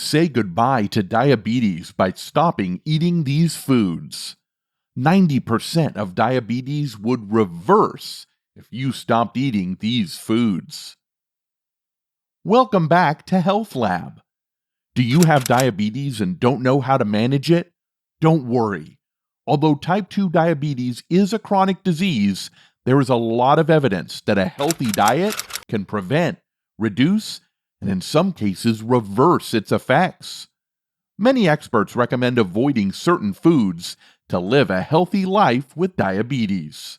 Say goodbye to diabetes by stopping eating these foods. 90% of diabetes would reverse if you stopped eating these foods. Welcome back to Health Lab. Do you have diabetes and don't know how to manage it? Don't worry. Although type 2 diabetes is a chronic disease, there is a lot of evidence that a healthy diet can prevent, reduce, and in some cases reverse its effects. Many experts recommend avoiding certain foods to live a healthy life with diabetes.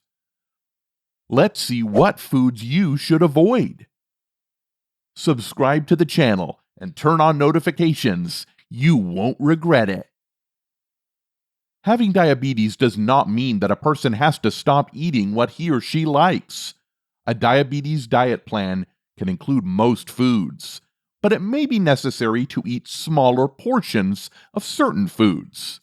Let's see what foods you should avoid. Subscribe to the channel and turn on notifications. You won't regret it. Having diabetes does not mean that a person has to stop eating what he or she likes. A diabetes diet plan can include most foods, but it may be necessary to eat smaller portions of certain foods.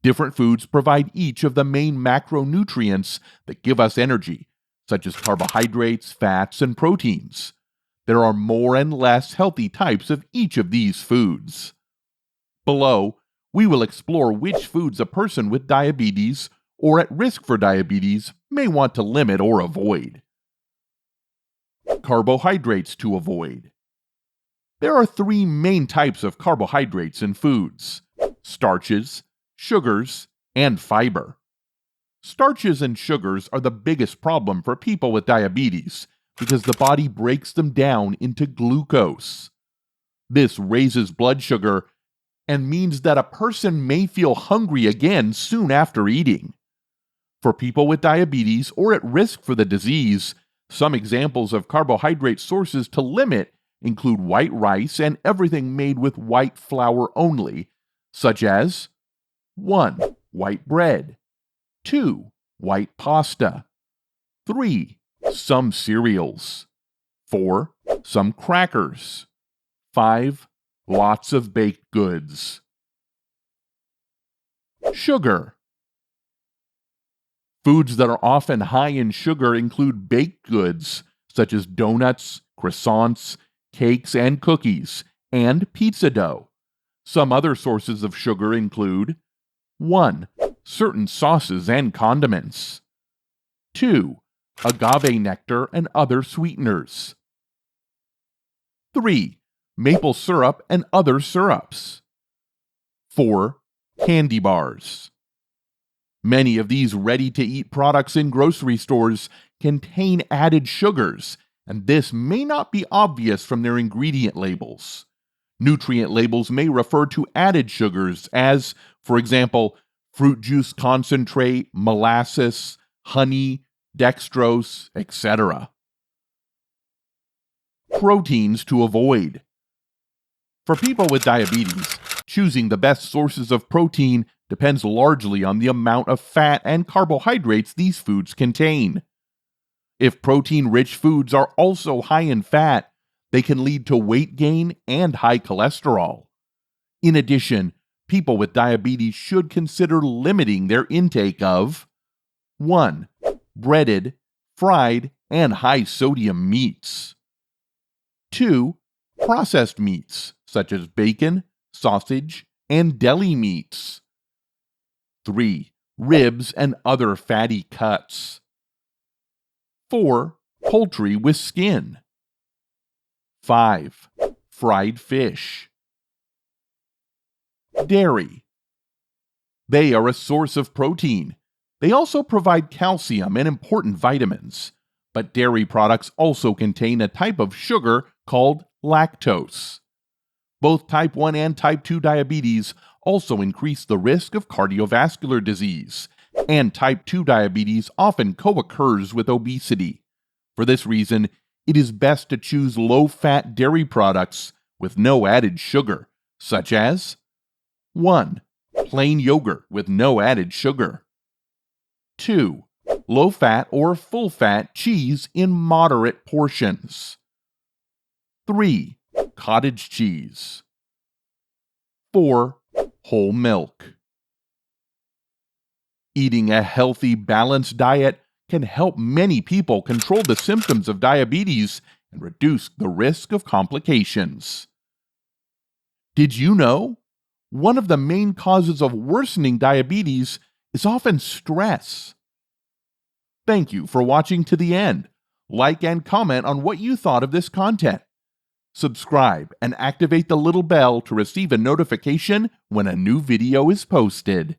Different foods provide each of the main macronutrients that give us energy, such as carbohydrates, fats, and proteins. There are more and less healthy types of each of these foods. Below, we will explore which foods a person with diabetes or at risk for diabetes may want to limit or avoid. Carbohydrates to avoid. There are three main types of carbohydrates in foods: starches, sugars, and fiber. Starches and sugars are the biggest problem for people with diabetes because the body breaks them down into glucose. This raises blood sugar and means that a person may feel hungry again soon after eating. For people with diabetes or at risk for the disease, some examples of carbohydrate sources to limit include white rice and everything made with white flour only, such as 1. White bread, 2. White pasta, 3. Some cereals, 4. Some crackers, 5. Lots of baked goods. Sugar. Foods that are often high in sugar include baked goods such as donuts, croissants, cakes, and cookies, and pizza dough. Some other sources of sugar include 1. Certain sauces and condiments, 2. Agave nectar and other sweeteners, 3. Maple syrup and other syrups, 4. Candy bars. Many of these ready-to-eat products in grocery stores contain added sugars, and this may not be obvious from their ingredient labels. Nutrient labels may refer to added sugars as, for example, fruit juice concentrate, molasses, honey, dextrose, etc. Proteins to avoid. For people with diabetes, choosing the best sources of protein depends largely on the amount of fat and carbohydrates these foods contain. If protein-rich foods are also high in fat, they can lead to weight gain and high cholesterol. In addition, people with diabetes should consider limiting their intake of 1. Breaded, fried, and high-sodium meats, 2. Processed meats, such as bacon, sausage, and deli meats, 3. Ribs and other fatty cuts, 4. Poultry with skin, 5. Fried fish. Dairy. They are a source of protein. They also provide calcium and important vitamins, but dairy products also contain a type of sugar called lactose. Both type 1 and type 2 diabetes also increase the risk of cardiovascular disease, and type 2 diabetes often co-occurs with obesity. For this reason, it is best to choose low-fat dairy products with no added sugar, such as 1. Plain yogurt with no added sugar, 2. Low-fat or full-fat cheese in moderate portions, 3. Cottage cheese, 4. Whole milk. Eating a healthy, balanced diet can help many people control the symptoms of diabetes and reduce the risk of complications. Did you know? One of the main causes of worsening diabetes is often stress. Thank you for watching to the end. Like and comment on what you thought of this content. Subscribe and activate the little bell to receive a notification when a new video is posted.